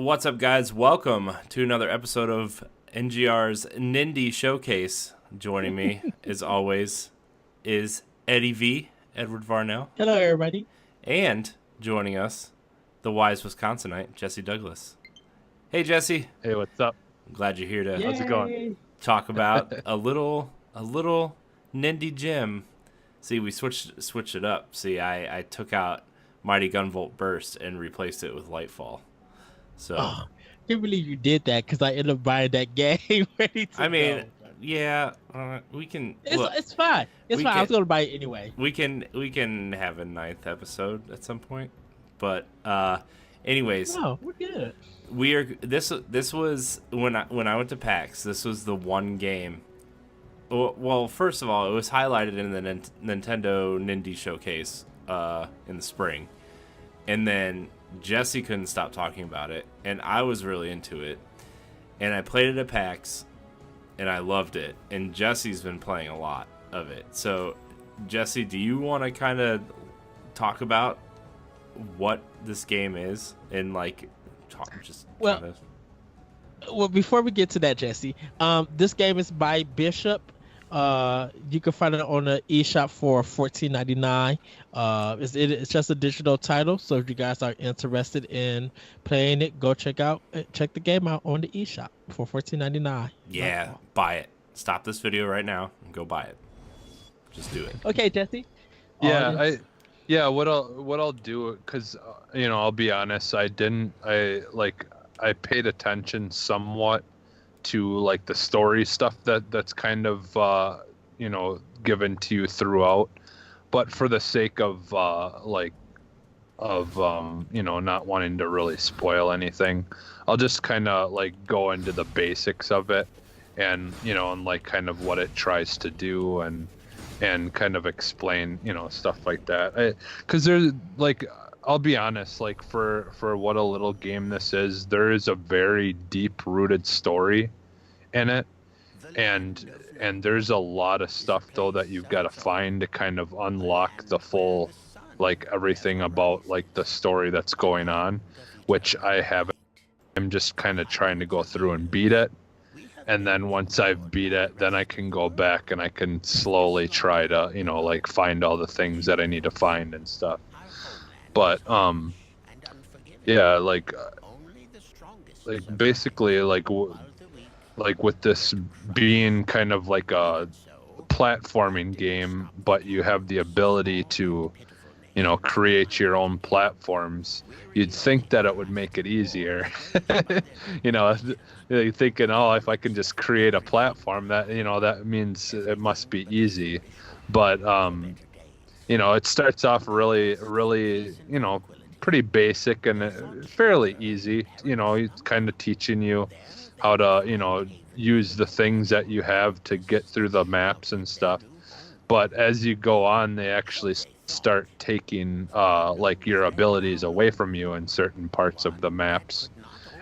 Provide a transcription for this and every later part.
What's up, guys? Welcome to another episode of NGR's Nindy Showcase. Joining me, as always, is Eddie V, Edward Varnell. Hello, everybody. And joining us, the wise Wisconsinite, Jesse Douglas. Hey, Jesse. Hey, what's up? I'm glad you're here to How's it going? talk about a little Nindy gym. See, we switched it up. See, I took out Mighty Gunvolt Burst and replaced it with Lightfall. So I can't believe you did that because I ended up buying that game ready to go. Yeah, we can. It's fine. It's fine. I was going to buy it anyway. We can have a 9th episode at some point, but anyways. No, we're good. This was when I went to PAX. This was the one game. Well, first of all, it was highlighted in the Nintendo Nindy Showcase in the spring, and then Jesse couldn't stop talking about it, and I was really into it, and I played it at PAX, and I loved it, and Jesse's been playing a lot of it. So, Jesse, do you want to kind of talk about what this game is and Well, before we get to that, Jesse, this game is by Bishop. You can find it on the eShop for $14.99. It's just a digital title, so if you guys are interested in playing it, go check the game out on the eShop for $14.99. Yeah, buy it. Stop this video right now and go buy it. Just do it. Okay, Jesse. What I'll do, because I'll be honest, I paid attention somewhat to like the story stuff that's kind of given to you throughout, but for the sake of not wanting to really spoil anything, I'll just kind of like go into the basics of it and like kind of what it tries to do and kind of explain stuff like that, because there's like, I'll be honest, like for what a little game this is, there is a very deep-rooted story in it, and there's a lot of stuff though that you've got to find to kind of unlock the full, like everything about like the story that's going on, which I haven't. I'm just kind of trying to go through and beat it, and then once I've beat it, then I can go back and I can slowly try to like find all the things that I need to find and stuff. But basically like with this being kind of like a platforming game, but you have the ability to create your own platforms, you'd think that it would make it easier. You're thinking, if I can just create a platform, that that means it must be easy. But it starts off really, really, pretty basic and fairly easy. It's kind of teaching you how to, use the things that you have to get through the maps and stuff. But as you go on, they actually start taking, like your abilities away from you in certain parts of the maps.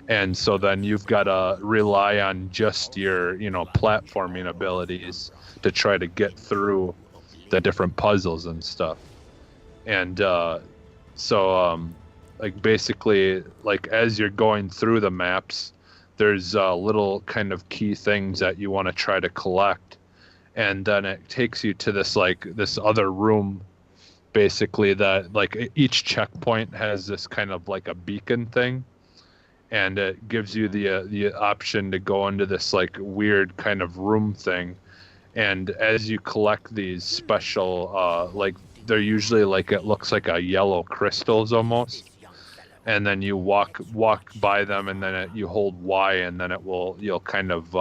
And so then you've got to rely on just your, platforming abilities to try to get through the different puzzles and stuff. And like basically, like as you're going through the maps, there's little kind of key things that you want to try to collect, and then it takes you to this other room, basically, that like each checkpoint has this kind of like a beacon thing, and it gives you the option to go into this like weird kind of room thing. And as you collect these special, like they're usually like, it looks like a yellow crystals almost, and then you walk by them, and then you hold Y, and then you'll kind of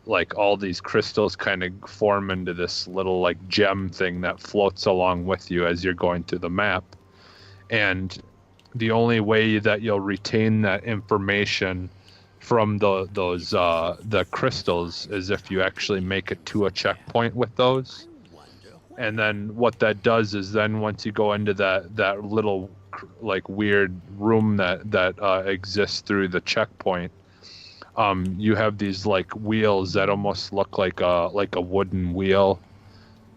like all these crystals kind of form into this little like gem thing that floats along with you as you're going through the map. And the only way that you'll retain that information from the crystals is if you actually make it to a checkpoint with those. And then what that does is then once you go into that little like weird room that exists through the checkpoint, you have these like wheels that almost look like a wooden wheel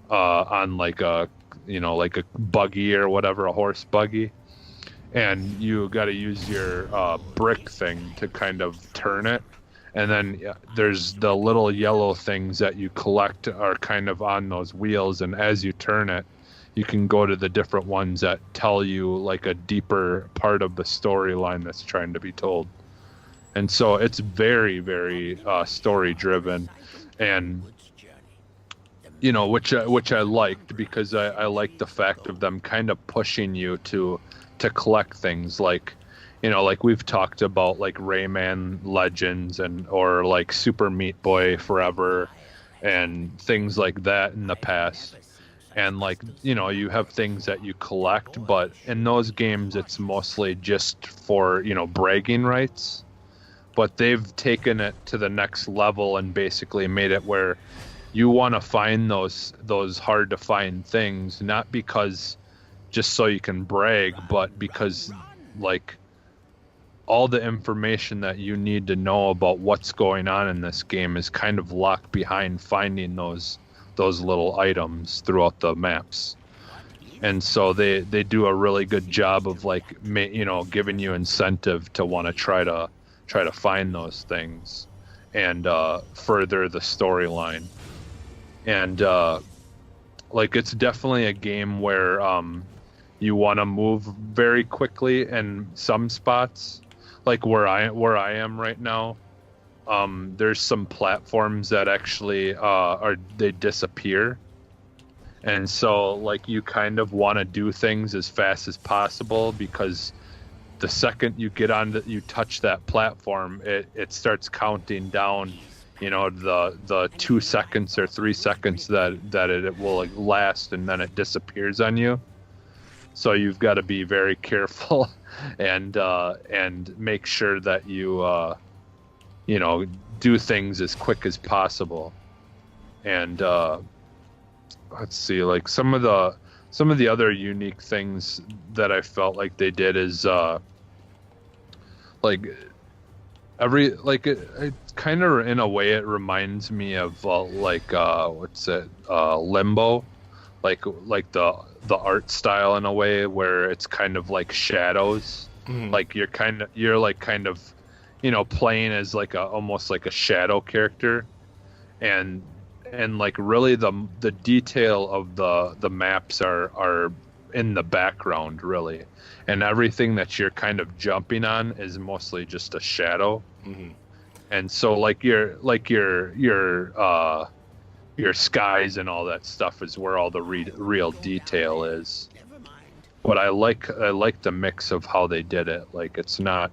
on like a like a buggy or whatever, a horse buggy. and you got to use your brick thing to kind of turn it. And then there's the little yellow things that you collect are kind of on those wheels, and as you turn it, you can go to the different ones that tell you like a deeper part of the storyline that's trying to be told. And so it's very, very story driven, and which I liked, because I liked the fact of them kind of pushing you to collect things like, like we've talked about, like Rayman Legends or like Super Meat Boy Forever and things like that in the past. And like, you have things that you collect, but in those games, it's mostly just for, bragging rights. But they've taken it to the next level and basically made it where you want to find those hard to find things, not because just so you can brag, but because like all the information that you need to know about what's going on in this game is kind of locked behind finding those little items throughout the maps. And so they do a really good job of like, giving you incentive to want to try to find those things and further the storyline. And like, it's definitely a game where you want to move very quickly in some spots. Like where I am right now, there's some platforms that actually they disappear, and so like you kind of want to do things as fast as possible, because the second you you touch that platform, it starts counting down, the 2 seconds or 3 seconds that it will like last, and then it disappears on you. So you've got to be very careful and make sure that you do things as quick as possible. And let's see, like some of the other unique things that I felt like they did is like it kind of, in a way, it reminds me of Limbo, like the art style, in a way where it's kind of like shadows. Mm-hmm. Like you're kind of playing as like almost like a shadow character, and like really the detail of the maps are in the background, really, and everything that you're kind of jumping on is mostly just a shadow. Mm-hmm. And so like your skies and all that stuff is where all the real detail is. But I like the mix of how they did it. Like it's not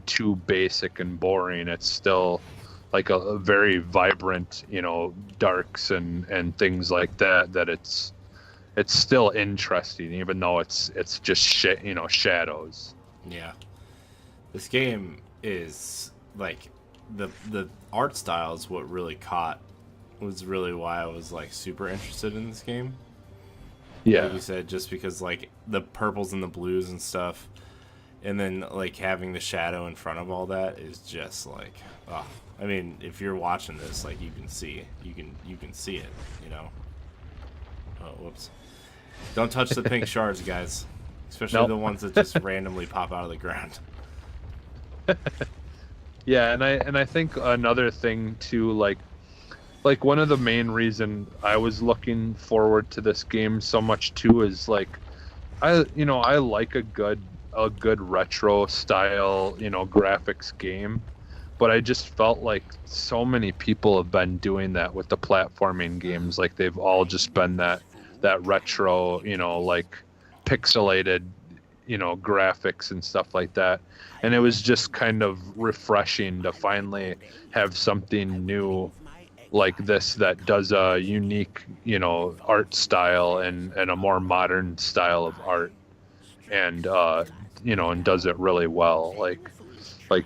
too basic and boring. It's still like a very vibrant, darks and things like that. That it's still interesting, even though it's just shadows. Yeah, this game is like the art style is what really was really why I was like super interested in this game. Yeah, like you said, just because like the purples and the blues and stuff, and then like having the shadow in front of all that is just like, oh, I mean, if you're watching this, like you can see it, Oh, whoops! Don't touch the pink shards, guys, especially Nope. the ones that just randomly pop out of the ground. Yeah, and I think another thing too, like one of the main reason I was looking forward to this game so much too is like I like a good retro style, graphics game, but I just felt like so many people have been doing that with the platforming games. Like they've all just been that retro, like pixelated, graphics and stuff like that. And it was just kind of refreshing to finally have something new like this that does a unique, art style and a more modern style of art, and and does it really well. Like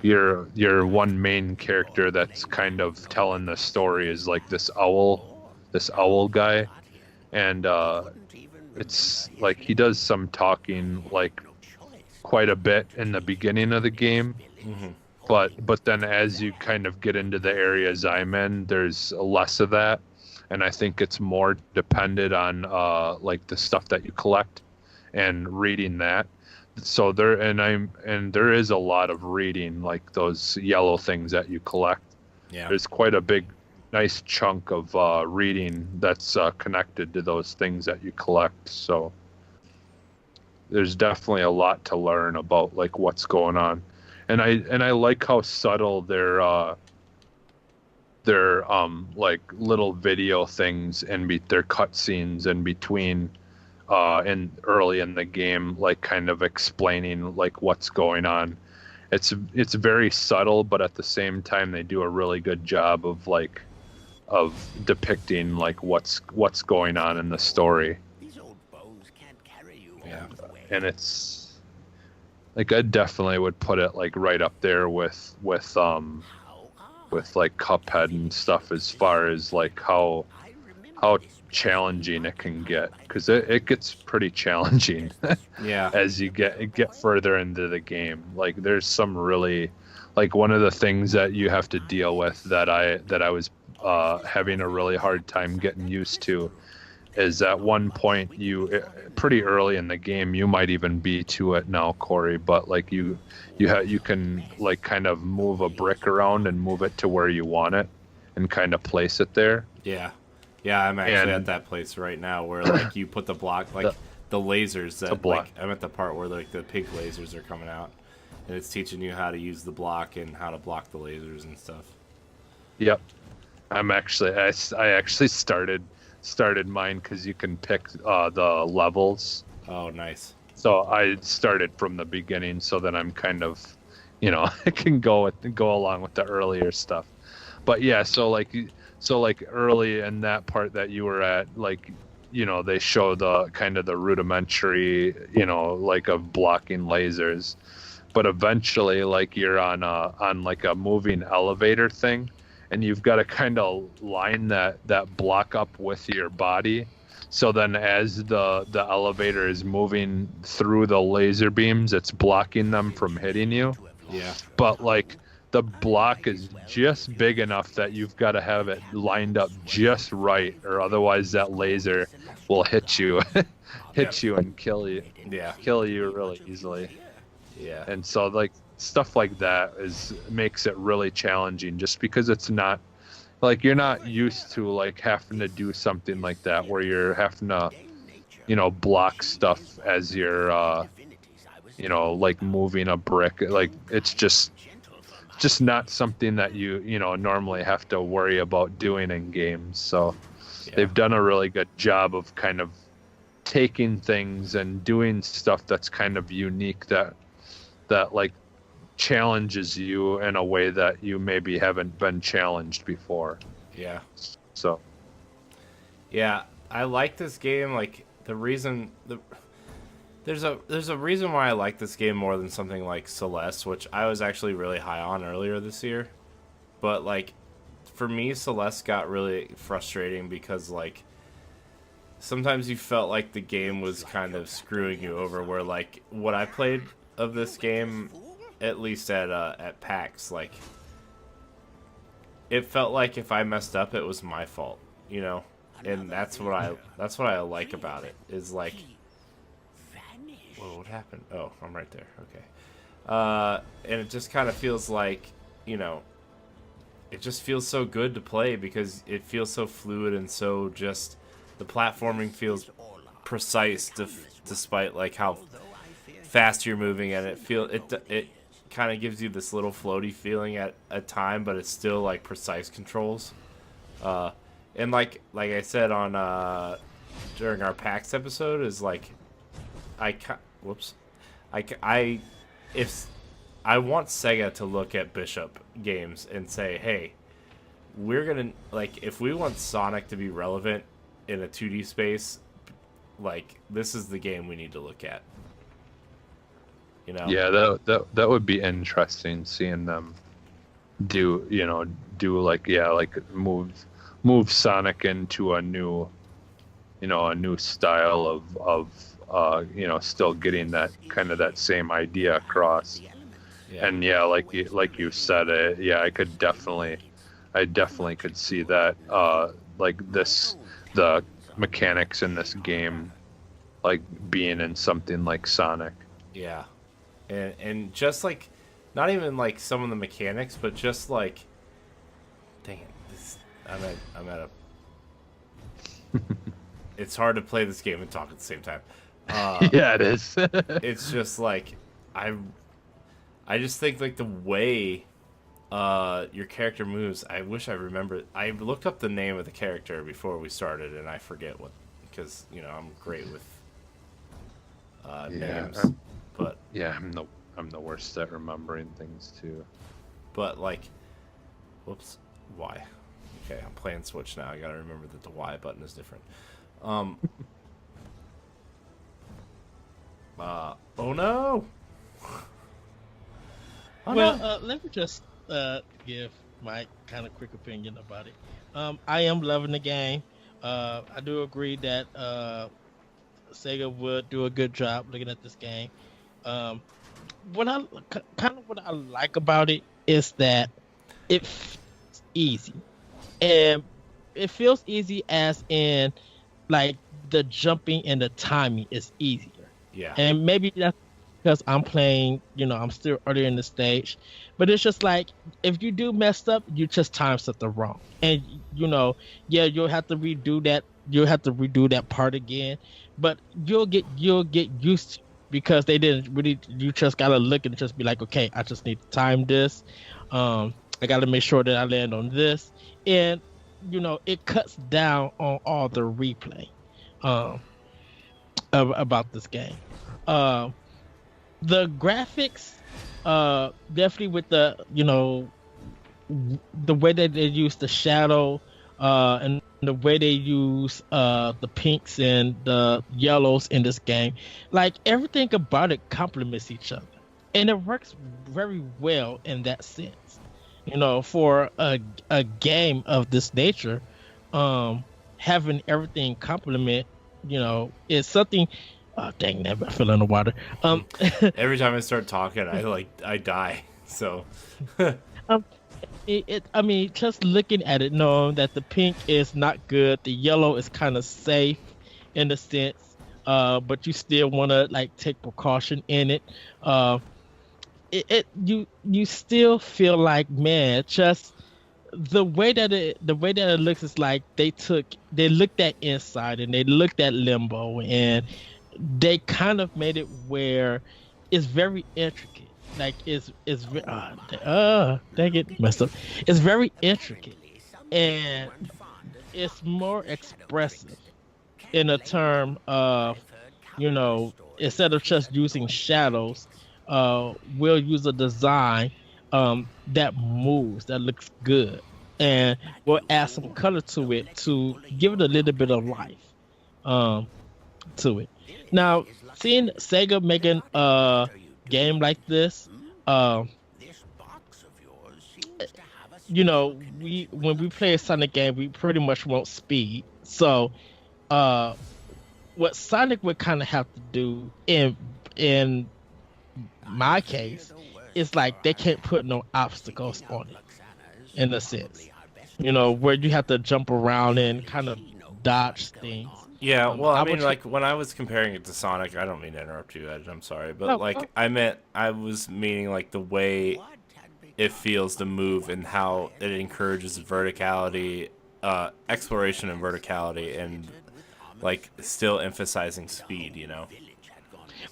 your one main character that's kind of telling the story is like this owl guy, and it's like he does some talking like quite a bit in the beginning of the game. Mm-hmm. But then as you kind of get into the areas I'm in, there's less of that, and I think it's more dependent on like the stuff that you collect and reading that so there is a lot of reading, like those yellow things that you collect. Yeah. There's quite a big, nice chunk of reading that's connected to those things that you collect. So there's definitely a lot to learn about like what's going on, and I like how subtle their like little video things and their cutscenes in between in early in the game, like kind of explaining like what's going on. It's very subtle, but at the same time they do a really good job of depicting like what's going on in the story. Yeah. And it's like I definitely would put it like right up there with like Cuphead and stuff, as far as like how challenging it can get, because it gets pretty challenging. Yeah. As you get further into the game. Like there's some really, like one of the things that you have to deal with that I was having a really hard time getting used to is at one point pretty early in the game, you might even be to it now, Corey, but like you can like kind of move a brick around and move it to where you want it and kind of place it there. Yeah. Yeah, I'm actually at that place right now where like you put the block, like the lasers that like I'm at the part where like the pink lasers are coming out, and it's teaching you how to use the block and how to block the lasers and stuff. Yep. I actually started mine because you can pick the levels. Oh, nice. So I started from the beginning, so that I'm kind of, I can go along with the earlier stuff. But yeah, so like early in that part that you were at, like, they show the kind of the rudimentary, like of blocking lasers, but eventually like you're on like a moving elevator thing, and you've got to kind of line that block up with your body. So then as the elevator is moving through the laser beams, it's blocking them from hitting you. Yeah. But like the block is just big enough that you've got to have it lined up just right, or otherwise that laser will hit you you and kill you. Yeah. Kill you really easily. Yeah. And so like stuff like that makes it really challenging, just because it's not like you're not used to like having to do something like that where you're having to block stuff as you're like moving a brick. Like it's just not something that you normally have to worry about doing in games. So they've done a really good job of kind of taking things and doing stuff that's kind of unique that like challenges you in a way that you maybe haven't been challenged before. Yeah. So yeah, I like this game. Like there's a reason why I like this game more than something like Celeste, which I was actually really high on earlier this year. But like for me, Celeste got really frustrating because like sometimes you felt like the game was kind of screwing you over, where like what I played of this game, at least at PAX, like it felt like if I messed up, it was my fault, and that's what I like about it, is like, whoa, what happened? Oh, I'm right there. Okay. And it just kind of feels like, it just feels so good to play because it feels so fluid and so just the platforming feels precise despite like how fast you're moving, and it kind of gives you this little floaty feeling at a time, but it's still like precise controls. And like I said on during our PAX episode, is like if I want Sega to look at Bishop games and say, hey, we're gonna, like, if we want Sonic to be relevant in a 2D space, like this is the game we need to look at. Yeah, that would be interesting, seeing them do like move Sonic into a new style of still getting that kind of that same idea across. Yeah. And yeah, like you said, I definitely could see that like the mechanics in this game like being in something like Sonic. Yeah, and just like, not even like some of the mechanics, but just like, dang it, I'm at a. It's hard to play this game and talk at the same time. Yeah, it is. It's just like I I just think like the way your character moves. I wish I remembered. I looked up the name of the character before we started, and I forget what, because I'm great with Yeah, names, but yeah, I'm the worst at remembering things too. but like, whoops, Y. Okay, I'm playing Switch now. I gotta remember that the Y button is different. Um. Oh no. Oh, Well, no. let me just give my kind of quick opinion about it. I am loving the game. I do agree that Sega would do a good job looking at this game. Um, what I like about it is that it's easy, and it feels easy as in like the jumping and the timing is easier. Yeah. And maybe that's because I'm playing, I'm still early in the stage. But it's just like if you do mess up, you just time something wrong. And yeah, you'll have to redo that. You'll have to redo that part again. But you'll get used to it because they didn't really. You just gotta look and just be like, okay, I just need to time this. I gotta make sure that I land on this, and it cuts down on all the replay. Um, about this game. The graphics, definitely with the way that they use the shadow, and the way they use the pinks and the yellows in this game, like everything about it complements each other, and it works very well in that sense. For a game of this nature, having everything complement, is something. Oh, dang that! I fell in the water. Every time I start talking, I die. So. um, I mean, just looking at it, knowing that the pink is not good, the yellow is kind of safe, in a sense, but you still want to like take precaution in it. You still feel like, man, just the way that it looks is like they looked at Inside and they looked at Limbo, and they kind of made it where it's very intricate. Like dang it, messed up. It's very intricate, and it's more expressive in a term of, instead of just using shadows, we'll use a design that moves, that looks good, and we'll add some color to it to give it a little bit of life to it. Now, seeing Sega making a game like this, we when we play a Sonic game, we pretty much want speed. So, what Sonic would kind of have to do in my case is like they can't put no obstacles on it, in a sense, where you have to jump around and kind of dodge things. Yeah, well, I mean, would like, when I was comparing it to Sonic, I don't mean to interrupt you, Ed, I'm sorry, but, No, like, I was meaning, like, the way it feels to move and how it encourages verticality, exploration and verticality, and, like, still emphasizing speed.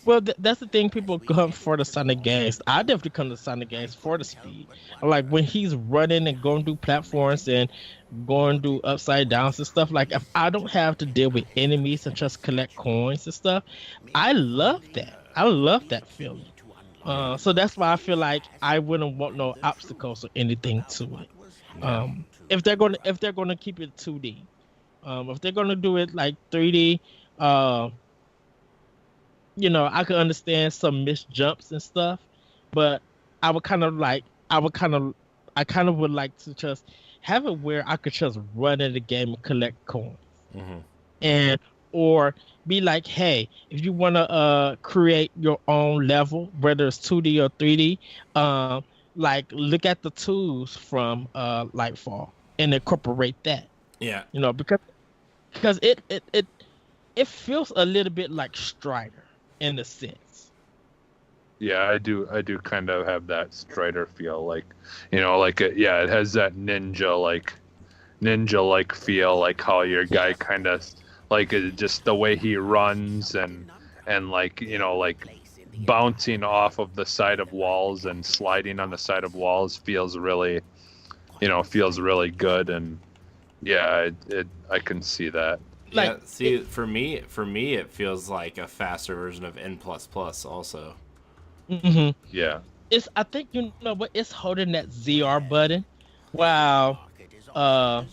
Well, that's the thing. People come for the Sonic games. I definitely come to Sonic games for the speed. Like when he's running and going through platforms and going through upside downs and stuff. Like if I don't have to deal with enemies and just collect coins and stuff, I love that. I love that feeling. So that's why I feel like I wouldn't want no obstacles or anything to it. If they're gonna keep it 2D, if they're gonna do it like 3D, I could understand some missed jumps and stuff, but I would kind of like, I kind of would like to just have it where I could just run in the game and collect coins, Hmm. and or be like, hey, if you want to create your own level, whether it's 2D or 3D, like look at the tools from Lightfall and incorporate that, Yeah. because it feels a little bit like Strider in a sense. Yeah, I do kind of have that Strider feel, like, like it has that ninja like feel, like how your guy kind of like just the way he runs and like like bouncing off of the side of walls and sliding on the side of walls feels really feels really good. And yeah, I can see that. Yeah, Like see, for me, it feels like a faster version of N++ also. hmm Yeah. it's I think you know what it's holding that ZR button. Wow. Uh,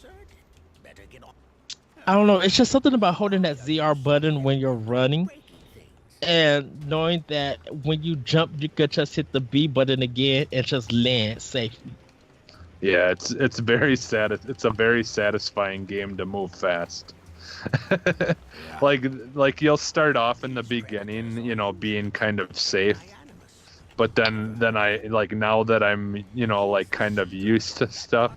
I don't know. It's just something about holding that ZR button when you're running, and knowing that when you jump, you could just hit the B button again and just land safely. Yeah, it's very sad. It's a very satisfying game to move fast. Yeah. Like you'll start off in the beginning, being kind of safe, but then I like, now that I'm like kind of used to stuff,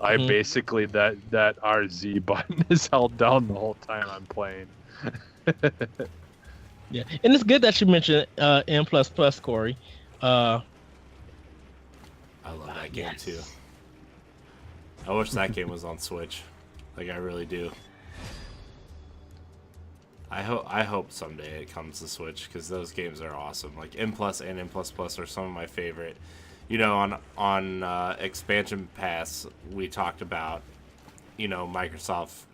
I Mhm. basically that RZ button is held down the whole time I'm playing. Yeah, and it's good that you mentioned N++, Corey. Uh, I love that game yes. too. I wish that game was on Switch. Like, I really do. I hope someday it comes to Switch, because those games are awesome. Like N Plus and N Plus Plus are some of my favorite. On expansion pass, we talked about Microsoft.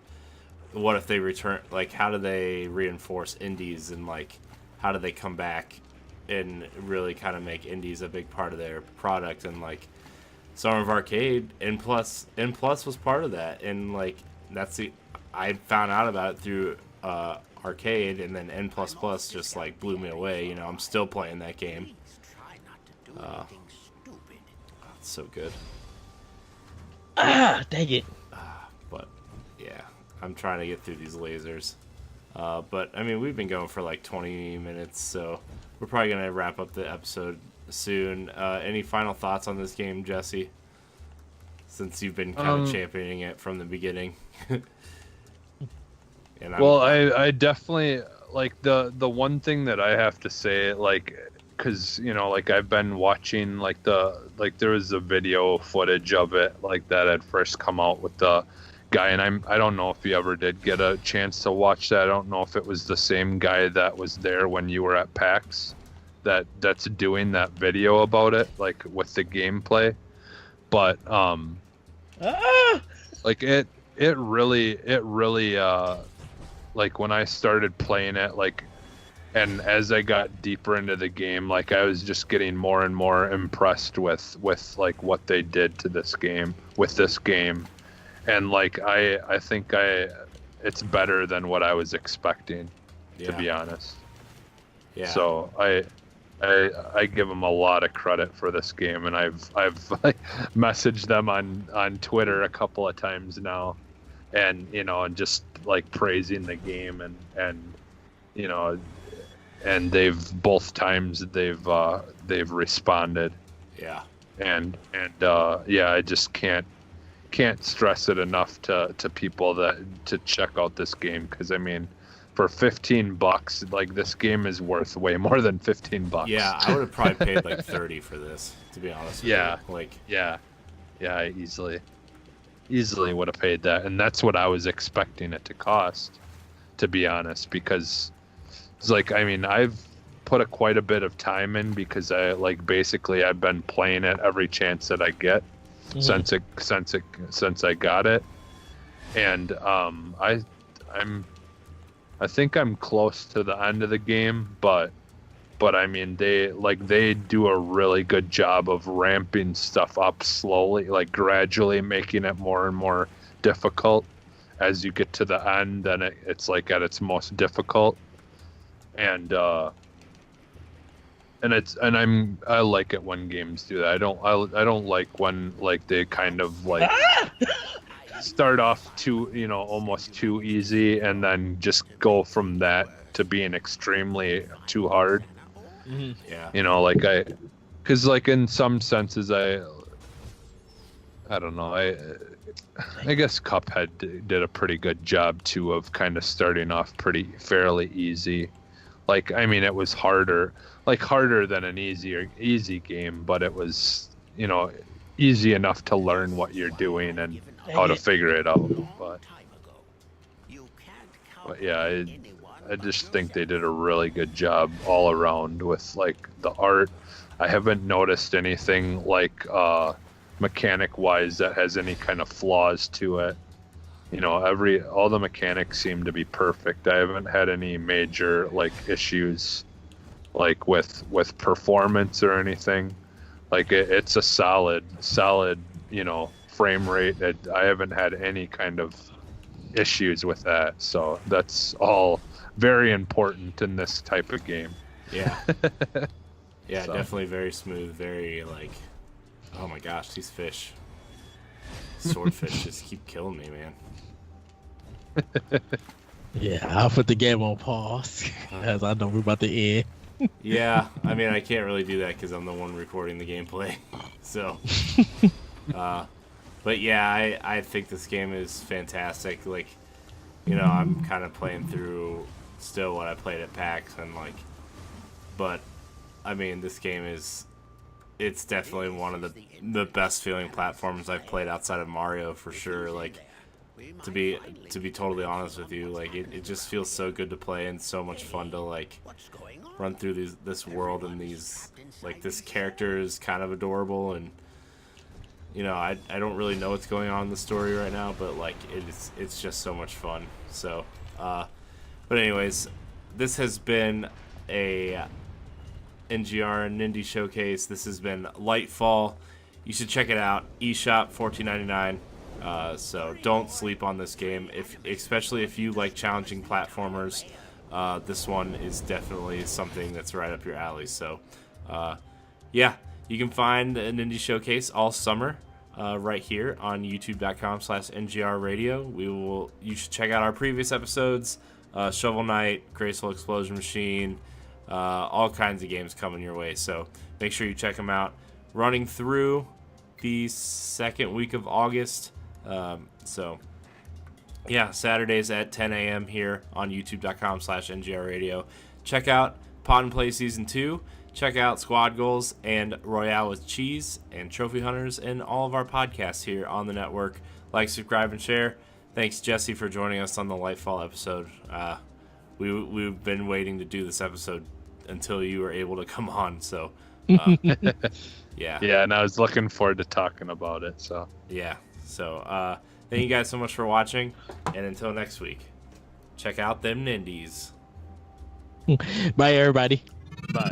What if they return? Like, how do they reinforce indies, and like how do they come back and really kind of make indies a big part of their product? And like Summer of Arcade, N Plus was part of that, and like I found out about it through Arcade, and then N Plus Plus just like blew me away. I'm still playing that game. It's so good. Dang it. But yeah, I'm trying to get through these lasers. But I mean, we've been going for like 20 minutes, so we're probably gonna wrap up the episode soon. Any final thoughts on this game, Jesse? Since you've been kind of championing it from the beginning. Well, I definitely like the one thing that I have to say, like, because like I've been watching like there was a video footage of it like that had first come out with the guy, and I don't know if you ever did get a chance to watch that. I don't know if it was the same guy that was there when you were at PAX that's doing that video about it, like with the gameplay. But like it really like when I started playing it, like, and as I got deeper into the game, like I was just getting more and more impressed with like what they did to this game, and like I think it's better than what I was expecting, to be honest. Yeah. So I give them a lot of credit for this game, and I've like messaged them on Twitter a couple of times now, and and just like praising the game, and and they've both times they've responded. Yeah. And yeah, I just can't stress it enough to people to check out this game, because I mean, for $15, like, this game is worth way more than $15. Yeah, I would have probably paid like 30 for this, to be honest with you. Like, yeah, I easily would have paid that, and that's what I was expecting it to cost, to be honest, because it's like, I mean, I've put quite a bit of time in, because basically I've been playing it every chance that I get since I got it, and I think I'm close to the end of the game, but I mean, they do a really good job of ramping stuff up slowly, like gradually making it more and more difficult as you get to the end, and it's like at its most difficult. And I like it when games do that. I don't like when like they kind of like start off too, almost too easy, and then just go from that to being extremely too hard. yeah. Like because like in some senses I don't know, I guess Cuphead did a pretty good job too of kind of starting off fairly easy, Like, I mean, it was harder than an easy game, but it was, easy enough to learn what you're doing and how to figure it out. But yeah, I just think they did a really good job all around with like the art. I haven't noticed anything like mechanic wise that has any kind of flaws to it. All the mechanics seem to be perfect. I haven't had any major like issues like with performance or anything. Like it's a solid, frame rate. I haven't had any kind of issues with that. So that's all very important in this type of game. Yeah. Yeah, so. Definitely very smooth, very like, oh my gosh, these fish. Swordfish just keep killing me, man. Yeah, I'll put the game on pause as I know we're about to end. Yeah, I mean, I can't really do that because I'm the one recording the gameplay. So, but yeah, I think this game is fantastic. Like, I'm kind of playing through still what I played at PAX and like, but I mean, this game it's definitely one of the best feeling platforms I've played outside of Mario for sure. Like, to be totally honest with you, like it just feels so good to play and so much fun to like run through this world, and these like this character is kind of adorable, and I don't really know what's going on in the story right now, but like it's just so much fun. So but anyways, this has been a NGR and Nindy Showcase. This has been Lightfall. You should check it out. eShop, $14.99. So don't sleep on this game, especially if you like challenging platformers. This one is definitely something that's right up your alley. So yeah, you can find an Indie Showcase all summer right here on youtube.com/NGR Radio. You should check out our previous episodes, Shovel Knight, Graceful Explosion Machine, all kinds of games coming your way. So make sure you check them out. Running through the second week of August. So yeah, Saturdays at 10 a.m. here on youtube.com/NGR Radio. Check out Pod and Play Season 2. Check out Squad Goals and Royale with Cheese and Trophy Hunters and all of our podcasts here on the network. Like, subscribe, and share. Thanks, Jesse, for joining us on the Lightfall episode. We've been waiting to do this episode until you were able to come on. So yeah. Yeah, and I was looking forward to talking about it. So yeah. So thank you guys so much for watching, and until next week, check out them Nindies. Bye, everybody. Bye.